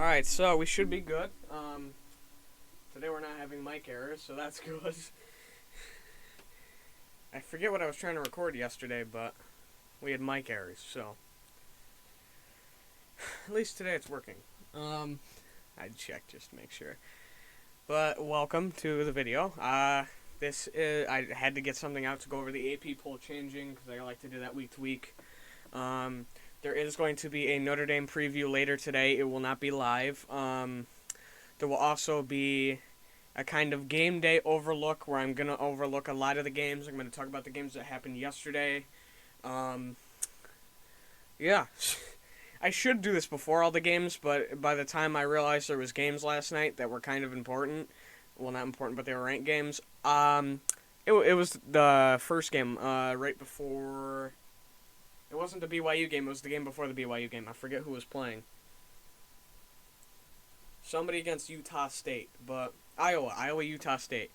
Alright, so we should be good. Today we're not having mic errors, so that's good. I forget what I was trying to record yesterday, but we had mic errors, so at least today it's working. I'd check just to make sure. But welcome to the video. This is I had to get something out to go over the AP poll changing because I like to do that week to week. There is going to be a Notre Dame preview later today. It will not be live. There will also be a kind of game day overlook where I'm going to overlook a lot of the games. I'm going to talk about the games that happened yesterday. Yeah. I should do this before all the games, but by the time I realized there was games last night that were kind of important, well, not important, but they were ranked games, it was the first game, right before... It wasn't the BYU game, it was the game before the BYU game. I forget who was playing. Somebody against Utah State, but Iowa, Utah State.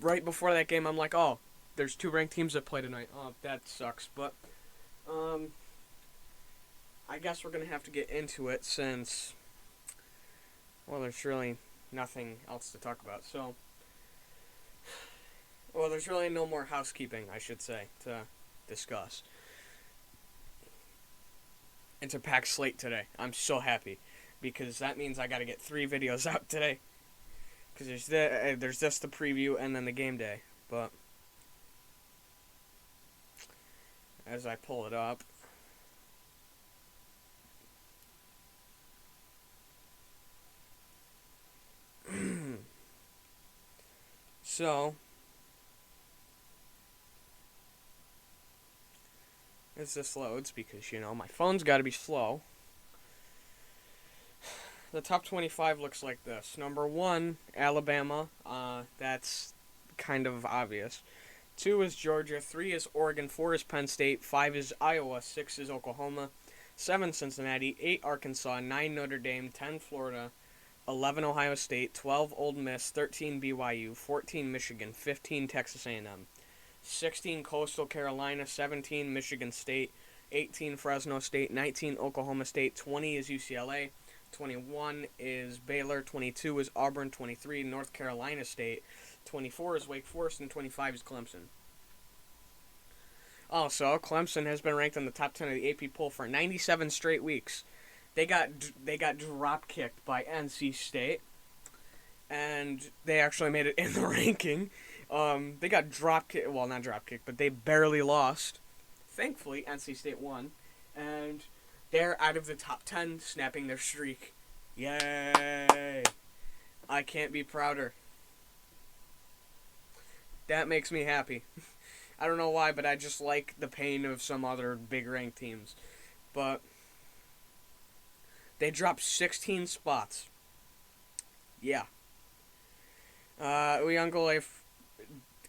Right before that game, I'm like, oh, there's two ranked teams that play tonight. Oh, that sucks, but, I guess we're going to have to get into it since, well, there's really nothing else to talk about, so... Well, there's really no more housekeeping, I should say, to discuss. It's a packed slate today. I'm so happy, because that means I got to get 3 videos out today. Because there's just the preview and then the game day. But as I pull it up, so as this loads, because, you know, my phone's got to be slow. The top 25 looks like this. Number 1, Alabama. That's kind of obvious. 2 is Georgia. 3 is Oregon. 4 is Penn State. 5 is Iowa. 6 is Oklahoma. 7 Cincinnati. 8 Arkansas. 9 Notre Dame. 10 Florida. 11 Ohio State. 12 Ole Miss. 13 BYU. 14 Michigan. 15 Texas A&M. 16 Coastal Carolina. 17 Michigan State. 18 Fresno State. 19 Oklahoma State. 20 is UCLA. 21 is Baylor, 22 is Auburn, 23 North Carolina State, 24 is Wake Forest, and 25 is Clemson. Also, Clemson has been ranked in the top 10 of the AP poll for 97 straight weeks. They got drop kicked by NC State, and they actually made it in the ranking. They got drop kicked, well, not drop kicked, but they barely lost. Thankfully, NC State won, and they're out of the top 10, snapping their streak. Yay! I can't be prouder. That makes me happy. I don't know why, but I just like the pain of some other big ranked teams. But they dropped 16 spots. Yeah. Ucla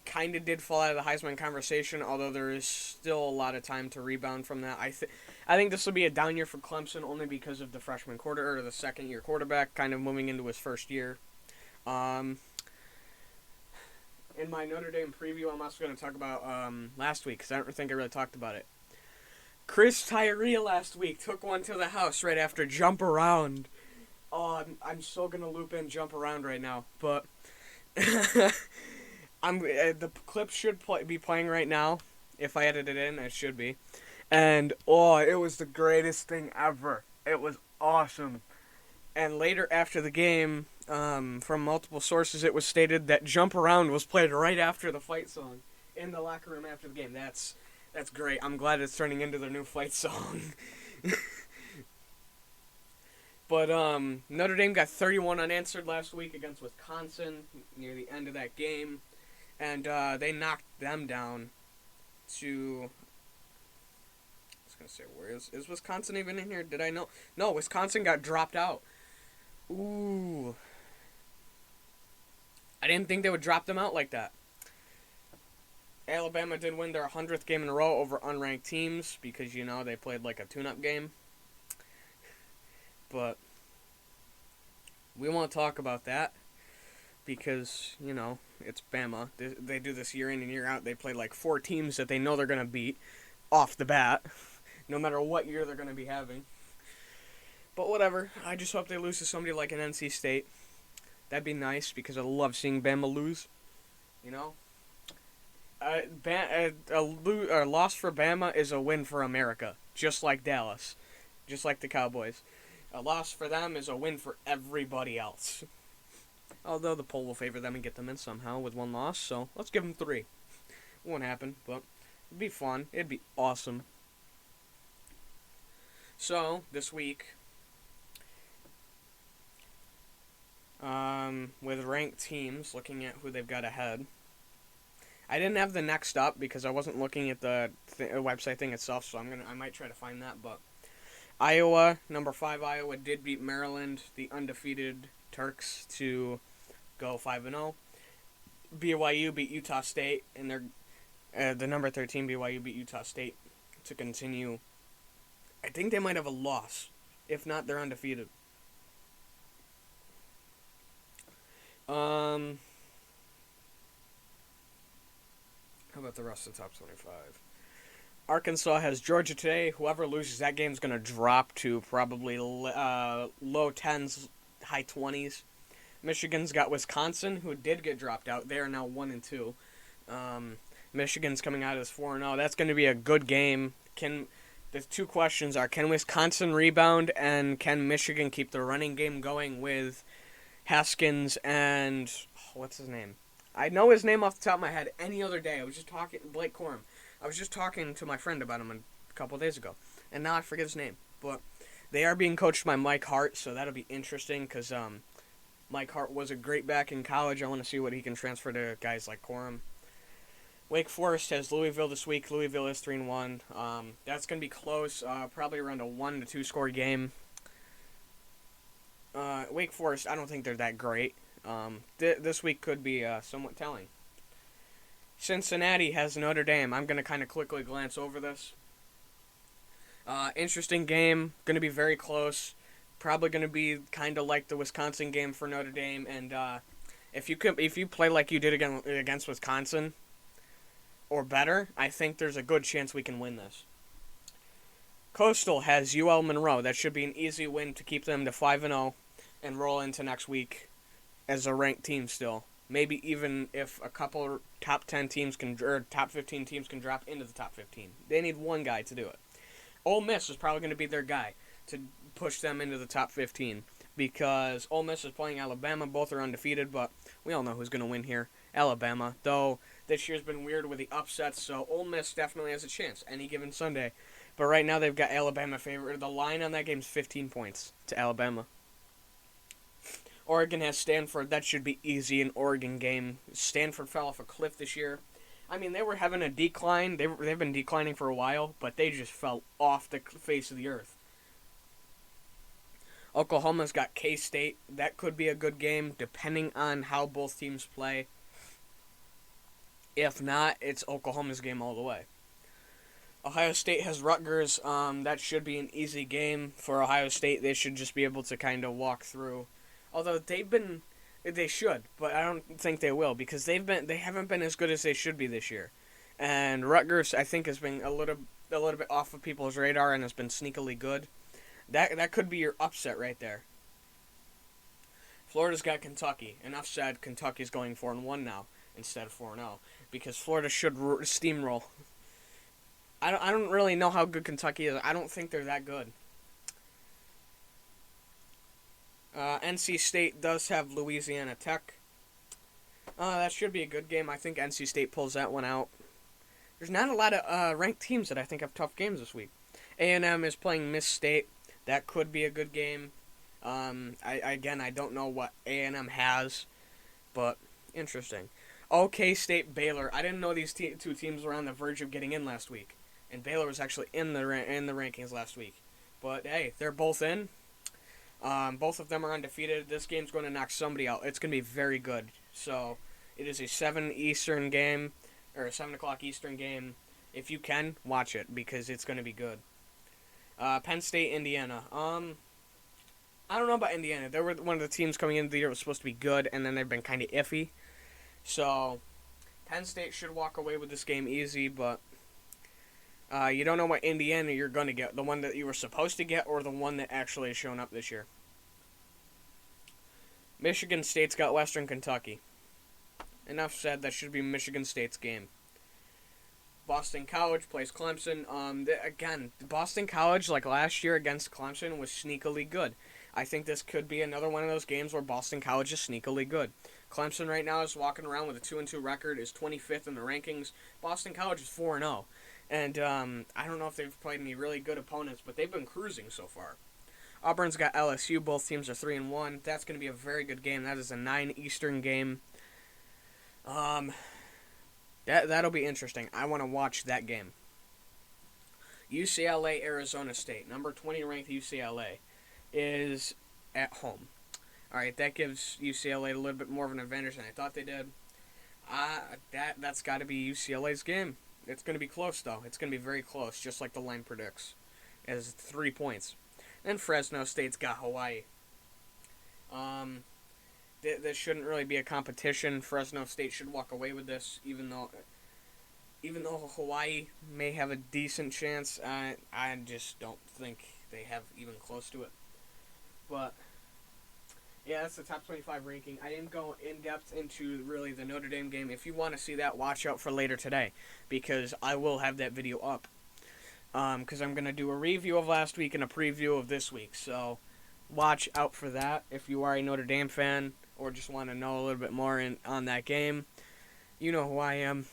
kind of did fall out of the Heisman conversation, although there is still a lot of time to rebound from that. I think this will be a down year for Clemson only because of the freshman quarter or the second year quarterback kind of moving into his first year. In my Notre Dame preview, I'm also going to talk about last week because I don't think I really talked about it. Chris Tyree last week took one to the house right after jump around. Oh, I'm so going to loop in jump around right now, but the clip should be playing right now. If I edit it in, it should be. And, it was the greatest thing ever. It was awesome. And later after the game, from multiple sources, it was stated that Jump Around was played right after the fight song in the locker room after the game. That's great. I'm glad it's turning into their new fight song. But Notre Dame got 31 unanswered last week against Wisconsin near the end of that game. And they knocked them down to... I was going to say, where is Wisconsin even in here? Did I know? No, Wisconsin got dropped out. Ooh. I didn't think they would drop them out like that. Alabama did win their 100th game in a row over unranked teams because, you know, they played like a tune-up game. But we won't talk about that because, you know, it's Bama. They do this year in and year out. They play like 4 teams that they know they're going to beat off the bat, no matter what year they're going to be having. But whatever. I just hope they lose to somebody like an NC State. That'd be nice because I love seeing Bama lose. You know, a loss for Bama is a win for America, just like Dallas, just like the Cowboys. A loss for them is a win for everybody else. Although the poll will favor them and get them in somehow with one loss, so let's give them 3. Won't happen, but it'd be fun. It'd be awesome. So this week, with ranked teams, looking at who they've got ahead. I didn't have the next up because I wasn't looking at the website thing itself, so I might try to find that. But Iowa, number 5 Iowa did beat Maryland, the undefeated Turks, to go 5-0. BYU beat Utah State, and the number 13 BYU beat Utah State to continue. I think they might have a loss. If not, they're undefeated. How about the rest of the top 25? Arkansas has Georgia today. Whoever loses that game is going to drop to probably low 10s, high 20s. Michigan's got Wisconsin, who did get dropped out. They are now 1-2. Michigan's coming out as 4-0. That's going to be a good game. The 2 questions are, can Wisconsin rebound, and can Michigan keep the running game going with Haskins and what's his name? I know his name off the top of my head. Any other day, Blake Corum. I was just talking to my friend about him a couple days ago, and now I forget his name. But they are being coached by Mike Hart, so that'll be interesting because Mike Hart was a great back in college. I want to see what he can transfer to guys like Corum. Wake Forest has Louisville this week. Louisville is 3-1. That's going to be close, probably around a 1-2 score game. Wake Forest, I don't think they're that great. This week could be somewhat telling. Cincinnati has Notre Dame. I'm going to kind of quickly glance over this. Interesting game. Going to be very close. Probably going to be kind of like the Wisconsin game for Notre Dame. And if you play like you did against Wisconsin or better, I think there's a good chance we can win this. Coastal has UL Monroe. That should be an easy win to keep them to 5-0 and roll into next week as a ranked team still. Maybe even if a couple top 10 teams or top 15 teams can drop into the top 15. They need one guy to do it. Ole Miss is probably going to be their guy to push them into the top 15 because Ole Miss is playing Alabama. Both are undefeated, but we all know who's going to win here. Alabama, though this year's been weird with the upsets, so Ole Miss definitely has a chance any given Sunday. But right now they've got Alabama favored. The line on that game is 15 points to Alabama. Oregon has Stanford. That should be easy, an Oregon game. Stanford fell off a cliff this year. I mean, they were having a decline. They've been declining for a while, but they just fell off the face of the earth. Oklahoma's got K-State. That could be a good game, depending on how both teams play. If not, it's Oklahoma's game all the way. Ohio State has Rutgers. That should be an easy game for Ohio State. They should just be able to kind of walk through. Although they should, but I don't think they will because they haven't been as good as they should be this year. And Rutgers, I think, has been a little bit off of people's radar and has been sneakily good. That could be your upset right there. Florida's got Kentucky. Enough said. Kentucky's going 4-1 now instead of 4-0 because Florida should steamroll. I don't really know how good Kentucky is. I don't think they're that good. NC State does have Louisiana Tech. That should be a good game. I think NC State pulls that one out. There's not a lot of ranked teams that I think have tough games this week. A&M is playing Miss State. That could be a good game. I don't know what A&M has, but interesting. OK State Baylor. I didn't know these two teams were on the verge of getting in last week, and Baylor was actually in the rankings last week. But hey, they're both in. Both of them are undefeated. This game's going to knock somebody out. It's going to be very good. So it is a 7 Eastern game, or a 7 o'clock Eastern game. If you can, watch it because it's going to be good. Penn State, Indiana. I don't know about Indiana. They were one of the teams coming into the year was supposed to be good, and then they've been kind of iffy. So Penn State should walk away with this game easy, but You don't know what Indiana you're going to get, the one that you were supposed to get or the one that actually has shown up this year. Michigan State's got Western Kentucky. Enough said, that should be Michigan State's game. Boston College plays Clemson. Again, Boston College, like last year against Clemson, was sneakily good. I think this could be another one of those games where Boston College is sneakily good. Clemson right now is walking around with a 2-2 record, is 25th in the rankings. Boston College is 4-0. And I don't know if they've played any really good opponents, but they've been cruising so far. Auburn's got LSU. Both teams are 3-1. That's going to be a very good game. That is a 9 Eastern game. That'll be interesting. I want to watch that game. UCLA, Arizona State. Number 20 ranked UCLA is at home. Alright, that gives UCLA a little bit more of an advantage than I thought they did. That's got to be UCLA's game. It's going to be close, though. It's going to be very close, just like the line predicts. As 3 points. And Fresno State's got Hawaii. This shouldn't really be a competition. Fresno State should walk away with this, even though Hawaii may have a decent chance. I just don't think they have even close to it. But yeah, that's the top 25 ranking. I didn't go in depth into really the Notre Dame game. If you want to see that, watch out for later today, because I will have that video up. Because I'm going to do a review of last week and a preview of this week. So watch out for that if you are a Notre Dame fan or just want to know a little bit more on that game. You know who I am.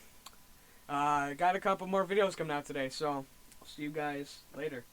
Got a couple more videos coming out today, so I'll see you guys later.